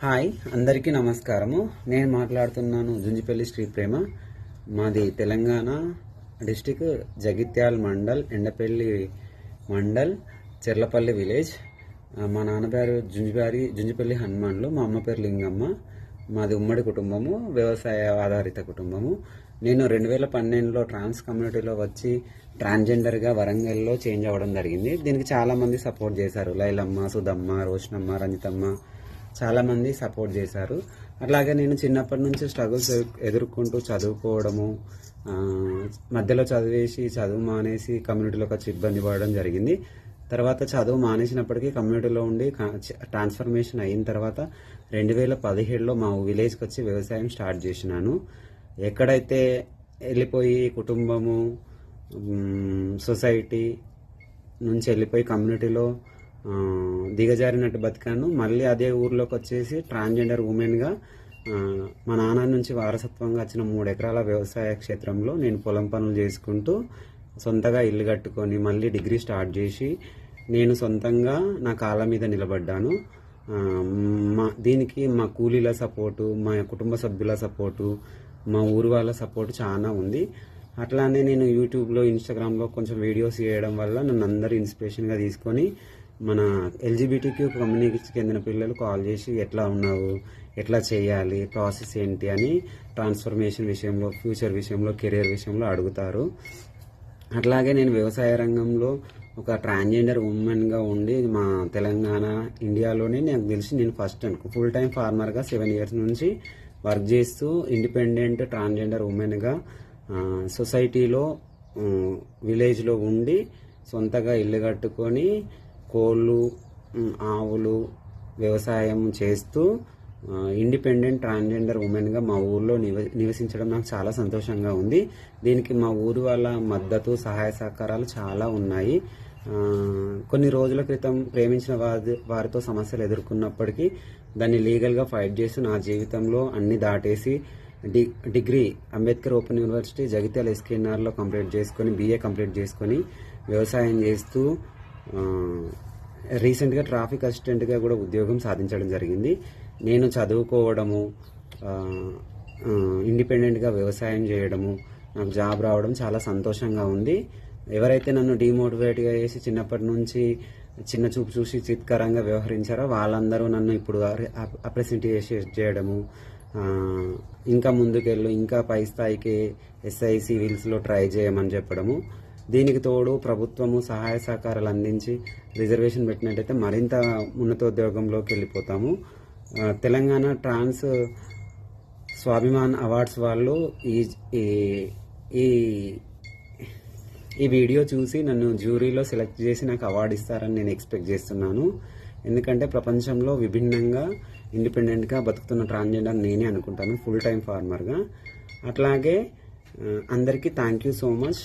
Hi అందరికీ నమస్కారము. నేను మాట్లాడుతున్నాను జుంజిపల్లి శ్రీ ప్రేమ. మాది తెలంగాణ డిస్టిక్, జగిత్యాల మండల్, ఎండపల్లి మండల్, చెర్లపల్లి విలేజ్. మా నాన్న పేరు జుంజిపల్లి హనుమాన్లు, మా అమ్మ పేరు లింగమ్మ. మాది ఉమ్మడి కుటుంబము, వ్యవసాయ ఆధారిత కుటుంబము. నేను 2012లో ట్రాన్స్ కమ్యూనిటీలో వచ్చి ట్రాన్స్జెండర్గా వరంగల్లో చేంజ్ అవ్వడం జరిగింది. దీనికి చాలామంది సపోర్ట్ చేశారు. లైలమ్మ, సుధమ్మ, రోషనమ్మ, రంజితమ్మ చాలామంది సపోర్ట్ చేశారు. అట్లాగే నేను చిన్నప్పటి నుంచి స్ట్రగుల్స్ ఎదుర్కొంటూ చదువుకోవడము, మధ్యలో చదువు మానేసి కమ్యూనిటీలోకి వచ్చి ఇబ్బంది పడడం జరిగింది. తర్వాత చదువు మానేసినప్పటికీ కమ్యూనిటీలో ఉండి ట్రాన్స్ఫర్మేషన్ అయిన తర్వాత 2017లో మా విలేజ్కి వచ్చి వ్యవసాయం స్టార్ట్ చేసినాను. ఎక్కడైతే వెళ్ళిపోయి కుటుంబము, సొసైటీ నుంచి వెళ్ళిపోయి కమ్యూనిటీలో దిగజారినట్టు బతికాను. మళ్ళీ అదే ఊర్లోకి వచ్చేసి ట్రాన్స్జెండర్ ఉమెన్గా మా నాన్న నుంచి వారసత్వంగా వచ్చిన 3 ఎకరాల వ్యవసాయ క్షేత్రంలో నేను పొలం పనులు చేసుకుంటూ సొంతగా ఇల్లు కట్టుకొని మళ్ళీ డిగ్రీ స్టార్ట్ చేసి నేను సొంతంగా నా కాళ్ళ మీద నిలబడ్డాను. దీనికి మా కూలీల సపోర్టు, మా కుటుంబ సభ్యుల సపోర్టు, మా ఊరు వాళ్ళ సపోర్టు చాలా ఉంది. అట్లానే నేను యూట్యూబ్లో, ఇన్స్టాగ్రామ్లో కొంచెం వీడియోస్ చేయడం వల్ల నన్ను అందరూ ఇన్స్పిరేషన్గా తీసుకొని మన ఎల్జీబీటీక్యూ కమ్యూనిటీకి చెందిన పిల్లలు కాల్ చేసి ఎట్లా ఉన్నావు, ఎట్లా చేయాలి, ప్రాసెస్ ఏంటి అని ట్రాన్స్ఫర్మేషన్ విషయంలో, ఫ్యూచర్ విషయంలో, కెరీర్ విషయంలో అడుగుతారు. అట్లాగే నేను వ్యవసాయ రంగంలో ఒక ట్రాన్స్జెండర్ ఉమెన్గా ఉండి మా తెలంగాణ, ఇండియాలోనే నాకు తెలిసి నేను ఫస్ట్ ఫుల్ టైం ఫార్మర్గా 7 years నుంచి వర్క్ చేస్తూ ఇండిపెండెంట్ ట్రాన్స్జెండర్ ఉమెన్గా సొసైటీలో, విలేజ్లో ఉండి సొంతగా ఇల్లు కట్టుకొని కోళ్ళు, ఆవులు వ్యవసాయం చేస్తూ ఇండిపెండెంట్ ట్రాన్స్జెండర్ ఉమెన్గా మా ఊర్లో నివసించడం నాకు చాలా సంతోషంగా ఉంది. దీనికి మా ఊరు వాళ్ళ మద్దతు, సహాయ సహకారాలు చాలా ఉన్నాయి. కొన్ని రోజుల క్రితం ప్రేమించిన వారితో సమస్యలు ఎదుర్కొన్నప్పటికీ దాన్ని లీగల్గా ఫైట్ చేసి నా జీవితంలో అన్ని దాటేసి degree Ambedkar open university Jagtial ఎస్కేఎన్ఆర్లో కంప్లీట్ చేసుకొని, BA కంప్లీట్ చేసుకొని వ్యవసాయం చేస్తూ రీసెంట్గా ట్రాఫిక్ అసిస్టెంట్గా కూడా ఉద్యోగం సాధించడం జరిగింది. నేను చదువుకోవడము, ఇండిపెండెంట్గా వ్యవసాయం చేయడము, నాకు జాబ్ రావడం చాలా సంతోషంగా ఉంది. ఎవరైతే నన్ను డిమోటివేట్గా చేసి చిన్నప్పటి నుంచి చిన్న చూపు చూసి చిత్కరంగా వ్యవహరించారో వాళ్ళందరూ నన్ను ఇప్పుడు అప్రిషియేట్ చేయడము, ఇంకా ముందుకెళ్ళు, ఇంకా పై స్థాయికి SI సివిల్స్లో ట్రై చేయమని చెప్పడము. దీనికి తోడు ప్రభుత్వము సహాయ సహకారాలు అందించి రిజర్వేషన్ పెట్టినట్టయితే మరింత ఉన్నతోద్యోగంలోకి వెళ్ళిపోతాము. తెలంగాణ ట్రాన్స్ స్వాభిమాన్ అవార్డ్స్ వాళ్ళు ఈ వీడియో చూసి నన్ను జ్యూరీలో సెలెక్ట్ చేసి నాకు అవార్డు ఇస్తారని నేను ఎక్స్పెక్ట్ చేస్తున్నాను. ఎందుకంటే ప్రపంచంలో విభిన్నంగా ఇండిపెండెంట్గా బతుకుతున్న ట్రాన్స్జెండర్ నేనే అనుకుంటాను, ఫుల్ టైం ఫార్మర్గా. అట్లాగే అందరికీ థ్యాంక్ యూ సో మచ్.